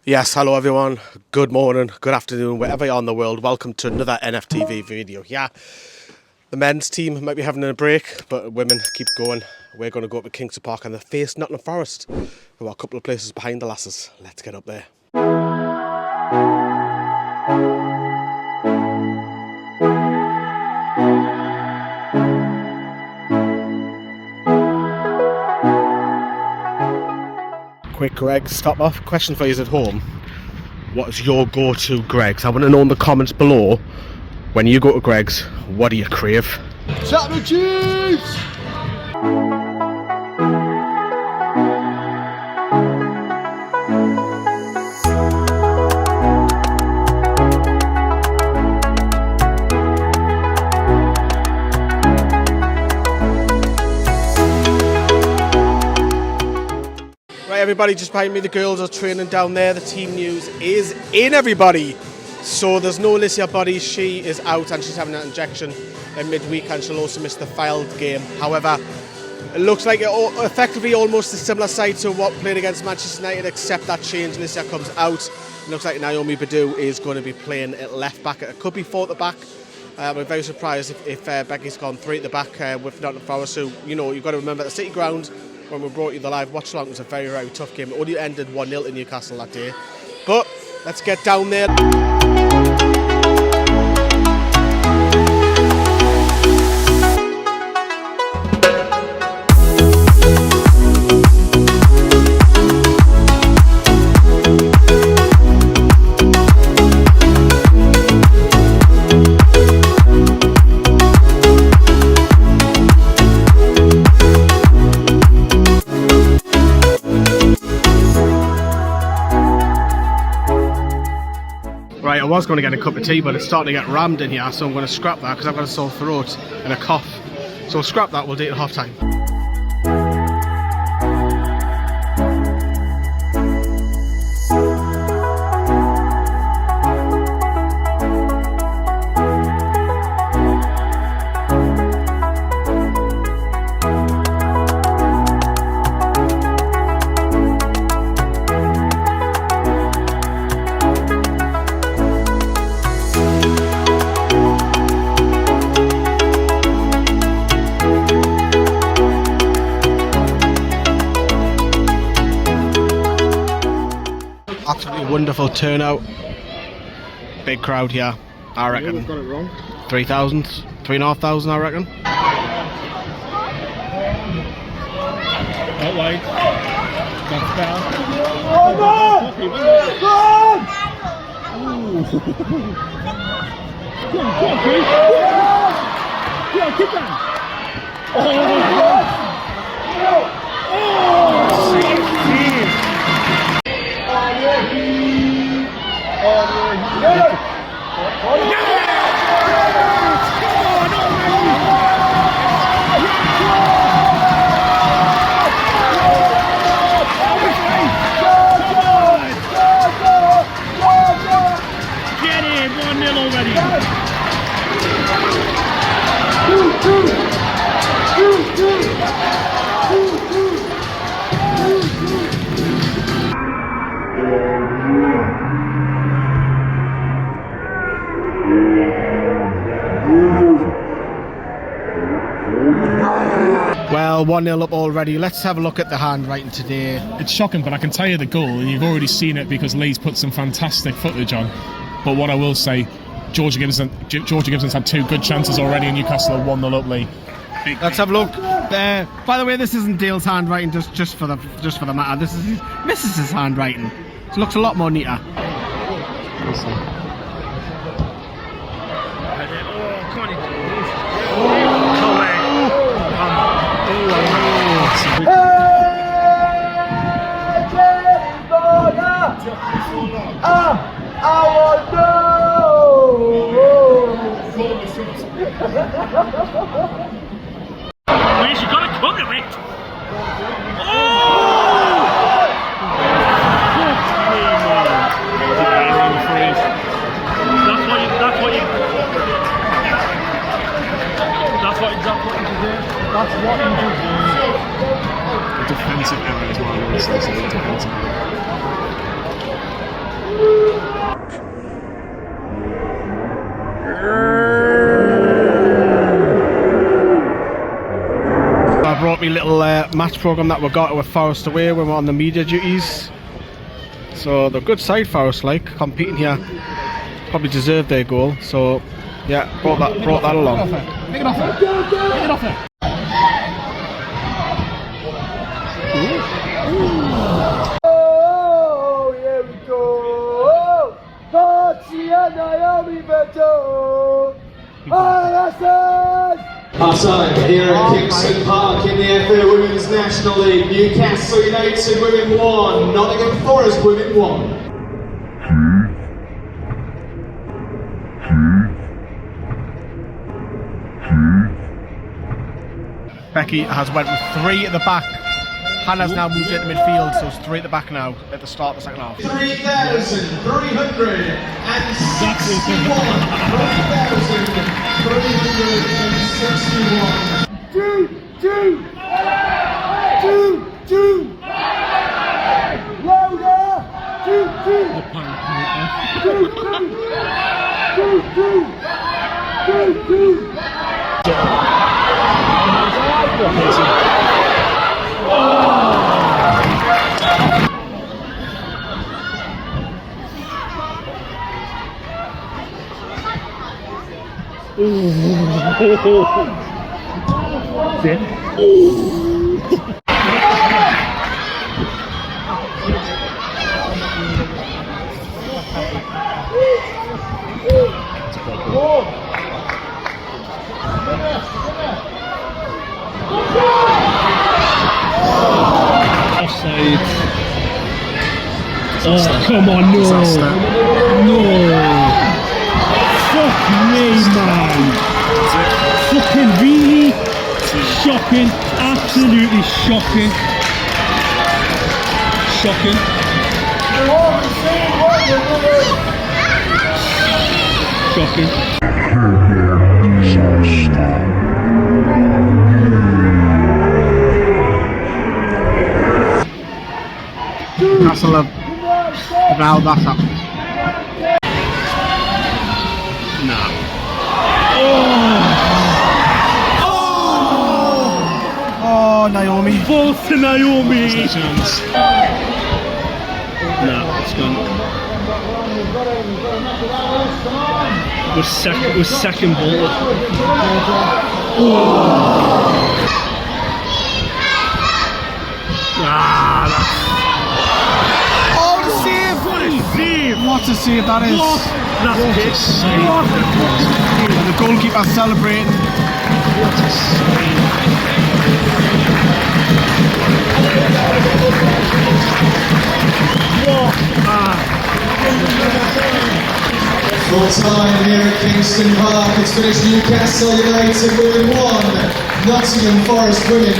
Yes, hello everyone, good morning, good afternoon, wherever you are in the world. Welcome to another NFTV video. Yeah, the men's team might be having a break, but women keep going. We're going to go up to Kingston Park and they face Nottingham Forest, who are a couple of places behind the lasses. Let's get up there. Quick Greg, stop off. Question for you at home. What is your go-to Greggs? I want to know in the comments below, when you go to Greggs, what do you crave? Chop the cheese! Right, everybody, just behind me, the girls are training down there. The team news is in, everybody. So there's no Alicia Body. She is out and she's having an injection in midweek, and she'll also miss the Fylde game. However, it looks like it effectively almost a similar side to what played against Manchester United, except that change. Alicia comes out. It looks like Naomi Badu is going to be playing at left back. It could be four at the back. We're very surprised if Becky's gone three at the back with Nottingham Forest. So, you know, you've got to remember the City Ground, when we brought you the live watch along, it was a very, very tough game. It only ended 1-0 in Newcastle that day. But let's get down there. Right, I was going to get a cup of tea, but it's starting to get rammed in here, so I'm going to scrap that because I've got a sore throat and a cough. So we'll scrap that, we'll do it at half time. Absolutely wonderful turnout. Big crowd here, I reckon. Got it wrong. 3,000, 3,500, I reckon. That way. That's better. Come on, Chris. Yeah, keep that. Get in, 1-0 already. Well, 1-0 up already. Let's have a look at the handwriting today. It's shocking, but I can tell you the goal, and you've already seen it because Lee's put some fantastic footage on. But what I will say, Georgia Gibson's had two good chances already, and Newcastle are 1-0 up, Lee. Let's have a look. By the way, this isn't Dale's handwriting, just for the matter. This is his Mrs.'s handwriting. It looks a lot more neater. Please, you gotta cook it, mate. That's what you do. Defensive error as well, honestly, so defensive error. scrappy little match programme that we got with Forest away when we're on the media duties. So they're a good side, Forest, like, competing here. Probably deserved their goal, so yeah, brought that along. Take it off her. Take it off her. Oh, here we go. Niamh Reynolds. Half-time here at Kingston Park in the FA Women's National League. Newcastle United Women 1, Nottingham Forest Women 1. Becky has went with 3 at the back. Hannah's now moved into midfield, so it's 3 at the back now at the start of the second half. 3,361. 3,361. Louder. Offside. Oh, come on, no. No. Fuck me, man. Fucking really shocking. Absolutely shocking. Shocking. Shocking. Newcastle have now that's up. No. Oh, Naomi. Balls to Naomi. Chance. No, it's gone. We're second ball. Oh, the save! What a save! What a save that is! That's it. And the goalkeeper celebrating. What a save! Full time here at Kingston Park. It's finished Newcastle United Women 1, Nottingham Forest Women 2.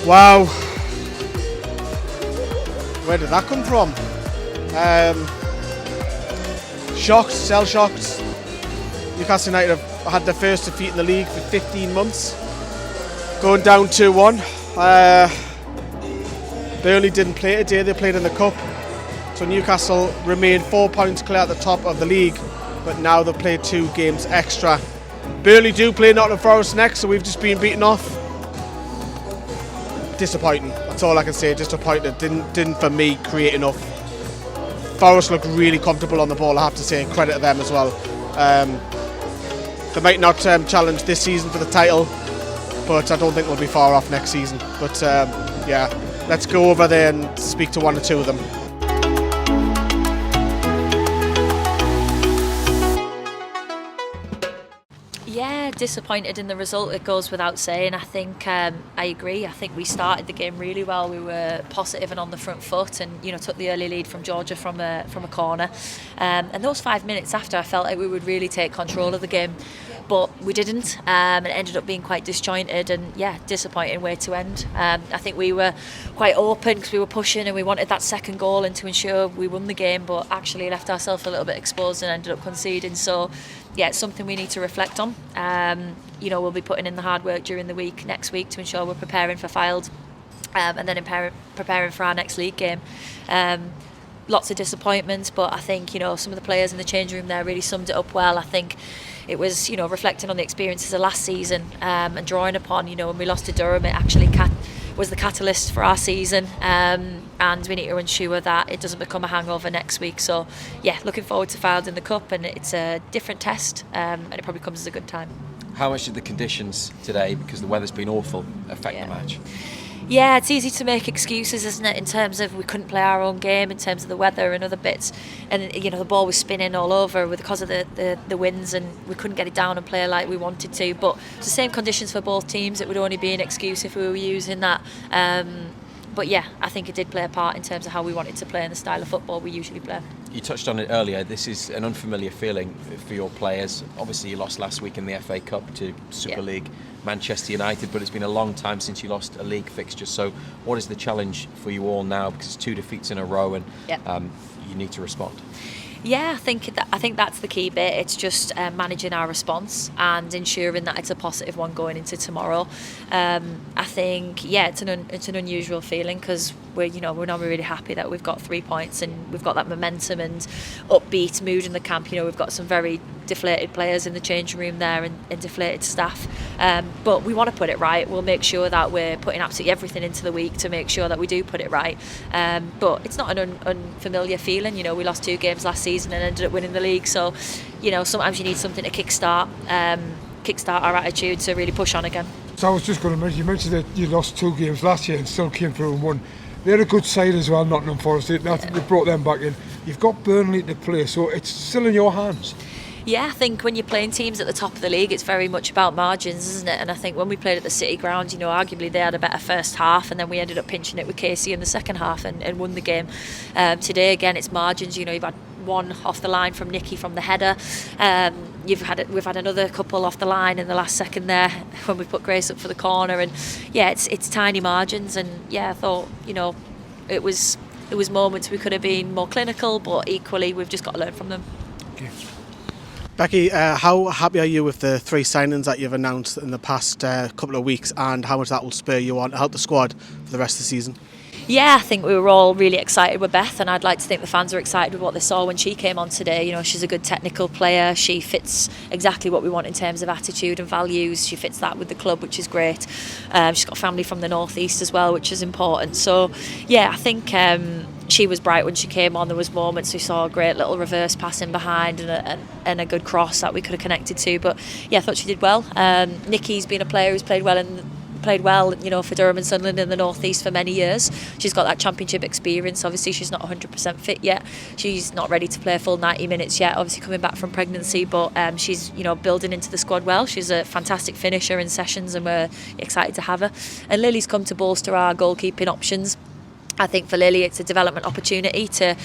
Wow. Where did that come from? Shocked, shell shocked. Newcastle United have had their first defeat in the league for 15 months. Going down 2-1. They only didn't play today, they played in the Cup. So Newcastle remain 4 points clear at the top of the league, but now they've played 2 games extra. Burnley do play Nottingham Forest next, so we've just been beaten off. Disappointing, that's all I can say, disappointed. Didn't for me create enough. Forest look really comfortable on the ball, I have to say, and credit to them as well. They might not challenge this season for the title, but I don't think we'll be far off next season. But yeah, let's go over there and speak to 1 or 2 of them. Yeah, disappointed in the result, it goes without saying. I think I agree. I think we started the game really well. We were positive and on the front foot, and took the early lead from Georgia from a corner. And those 5 minutes after, I felt like we would really take control of the game, but we didn't. It ended up being quite disjointed, and yeah, disappointing way to end. I think we were quite open because we were pushing and we wanted that second goal and to ensure we won the game, but actually left ourselves a little bit exposed and ended up conceding. So yeah, it's something we need to reflect on. We'll be putting in the hard work during the week next week to ensure we're preparing for Fylde, and then preparing for our next league game. lots of disappointments, but I think, you know, some of the players in the changing room there really summed it up well. I think it was, you know, reflecting on the experiences of last season, and drawing upon, you know, when we lost to Durham, it actually was the catalyst for our season, and we need to ensure that it doesn't become a hangover next week. So yeah, looking forward to Fylde in the Cup, and it's a different test, and it probably comes at a good time. How much did the conditions today, because the weather's been awful, affect the match? Yeah, it's easy to make excuses, isn't it, in terms of we couldn't play our own game, in terms of the weather and other bits. And, you know, the ball was spinning all over because of the winds, and we couldn't get it down and play like we wanted to. But it's the same conditions for both teams. It would only be an excuse if we were using that. But yeah, I think it did play a part in terms of how we wanted to play and the style of football we usually play. You touched on it earlier. This is an unfamiliar feeling for your players. Obviously, you lost last week in the FA Cup to Super League Manchester United, but it's been a long time since you lost a league fixture. So what is the challenge for you all now? Because it's 2 defeats in a row, and you need to respond. Yeah, I think that's the key bit. It's just managing our response and ensuring that it's a positive one going into tomorrow. I think it's an unusual feeling, because we're not really happy that we've got 3 points and we've got that momentum and upbeat mood in the camp. You know, we've got some very deflated players in the changing room there, and deflated staff. But we want to put it right. We'll make sure that we're putting absolutely everything into the week to make sure that we do put it right. But it's not an unfamiliar feeling. You know, we lost 2 games last season and ended up winning the league. So, you know, sometimes you need something to kickstart our attitude to really push on again. So I was just going to mention, you mentioned that you lost 2 games last year and still came through and won. They're a good side as well, Nottingham Forest. They brought them back in. You've got Burnley to play, so it's still in your hands. Yeah, I think when you're playing teams at the top of the league, it's very much about margins, isn't it? And I think when we played at the City Ground, you know, arguably they had a better first half, and then we ended up pinching it with Casey in the second half and won the game. Today, again, it's margins. You know, you've had one off the line from Nikki from the header. We've had another couple off the line in the last second there when we put Grace up for the corner, and yeah, it's tiny margins. And yeah, I thought, you know, it was moments we could have been more clinical, but equally we've just got to learn from them. Okay. Becky, how happy are you with the 3 signings that you've announced in the past couple of weeks, and how much that will spur you on to help the squad for the rest of the season? Yeah, I think we were all really excited with Beth, and I'd like to think the fans are excited with what they saw when she came on today. You know, she's a good technical player. She fits exactly what we want in terms of attitude and values. She fits that with the club, which is great. She's got family from the northeast as well, which is important. So yeah, I think she was bright when she came on. There was moments we saw a great little reverse pass in behind and a good cross that we could have connected to. But yeah, I thought she did well. Nikki's been a player who's played well, you know, for Durham and Sunderland in the northeast for many years. She's got that championship experience. Obviously, she's not 100% fit yet. She's not ready to play a full 90 minutes yet. Obviously, coming back from pregnancy, but she's, you know, building into the squad well. She's a fantastic finisher in sessions, and we're excited to have her. And Lily's come to bolster our goalkeeping options. I think for Lily it's a development opportunity to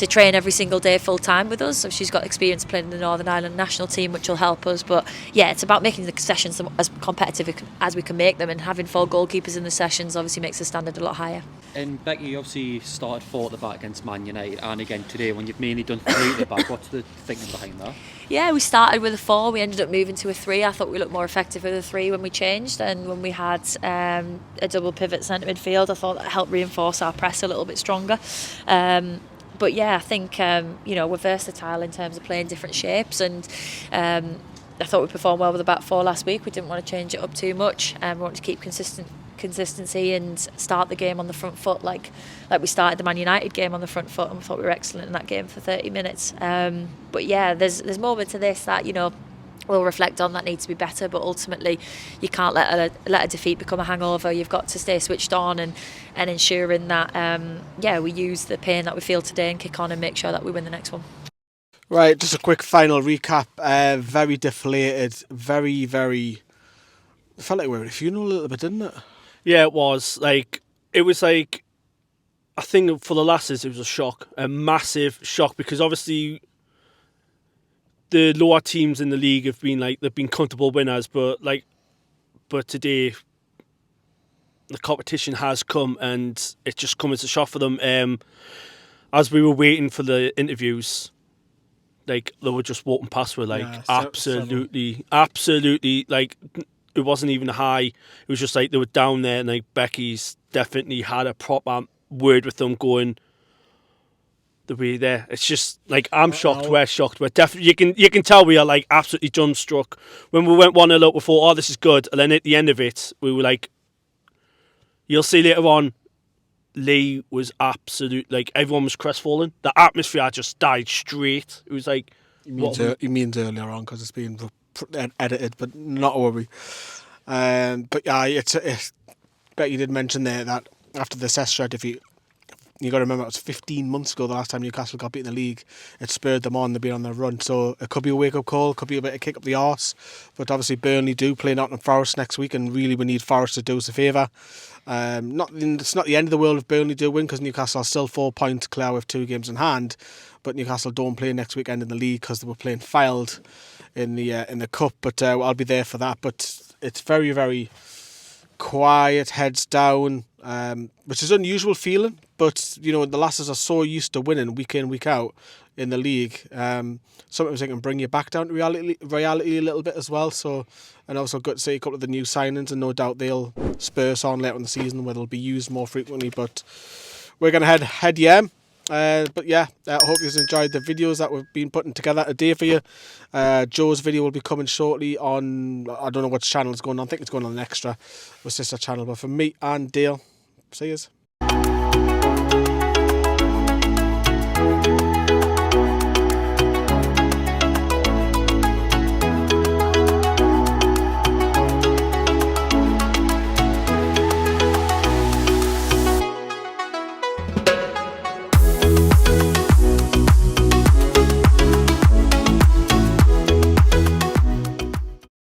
train every single day full time with us. So she's got experience playing in the Northern Ireland national team, which will help us. But yeah, it's about making the sessions as competitive as we can make them, and having 4 goalkeepers in the sessions obviously makes the standard a lot higher. And Becky, you obviously started 4 at the back against Man United, and again today when you've mainly done 3 at the back. What's the thinking behind that? Yeah, we started with a 4, we ended up moving to a 3. I thought we looked more effective with a 3 when we changed, and when we had a double pivot centre midfield, I thought that helped reinforce our press a little bit stronger. But yeah, I think you know, we're versatile in terms of playing different shapes, and I thought we performed well with the back 4 last week. We didn't want to change it up too much, we wanted to keep consistency and start the game on the front foot like we started the Man United game on the front foot, and we thought we were excellent in that game for 30 minutes. But yeah, there's moments of this that, you know, we'll reflect on that needs to be better, but ultimately you can't let a defeat become a hangover. You've got to stay switched on and ensuring that we use the pain that we feel today and kick on and make sure that we win the next one. Right, just a quick final recap. Very deflated, very, very... It felt like we were at a funeral a little bit, didn't it? Yeah, it was. I think for the lasses, it was a shock, a massive shock, because obviously the lower teams in the league have been they've been comfortable winners, but today the competition has come and it's just come as a shock for them. As we were waiting for the interviews, they were just walking past with absolutely, it wasn't even high. It was just they were down there, and Becky's definitely had a proper word with them going, the way there. It's just like I'm shocked. We're shocked. We're definitely. You can tell we are like absolutely dumbstruck. When we went 1-0 up, we thought, oh, this is good, and then at the end of it, we were like, you'll see later on. Lee was absolute, like everyone was crestfallen. The atmosphere just died straight. It was like He means earlier on because it's been edited, but not a worry. But yeah, Becky did mention there that after the Chester defeat, you got to remember it was 15 months ago the last time Newcastle got beat in the league. It spurred them on. They've been on their run, so it could be a wake-up call, could be a bit of kick up the arse. But obviously Burnley do play Nottingham Forest next week, and really we need Forest to do us a favour. It's not the end of the world if Burnley do win, because Newcastle are still 4 points clear with 2 games in hand. But Newcastle don't play next weekend in the league because they were playing Fylde in the cup. But I'll be there for that. But it's very, very quiet, heads down, which is an unusual feeling. But you know, the lasses are so used to winning week in, week out in the league. Sometimes they can bring you back down to reality a little bit as well. So, and also got to see a couple of the new signings, and no doubt they'll spur us on later in the season where they'll be used more frequently. But we're gonna head but yeah, I hope you've enjoyed the videos that we've been putting together today for you. Joe's video will be coming shortly on, I don't know which channel it's going on. I think it's going on an extra with sister channel. But for me and Dale, see yous.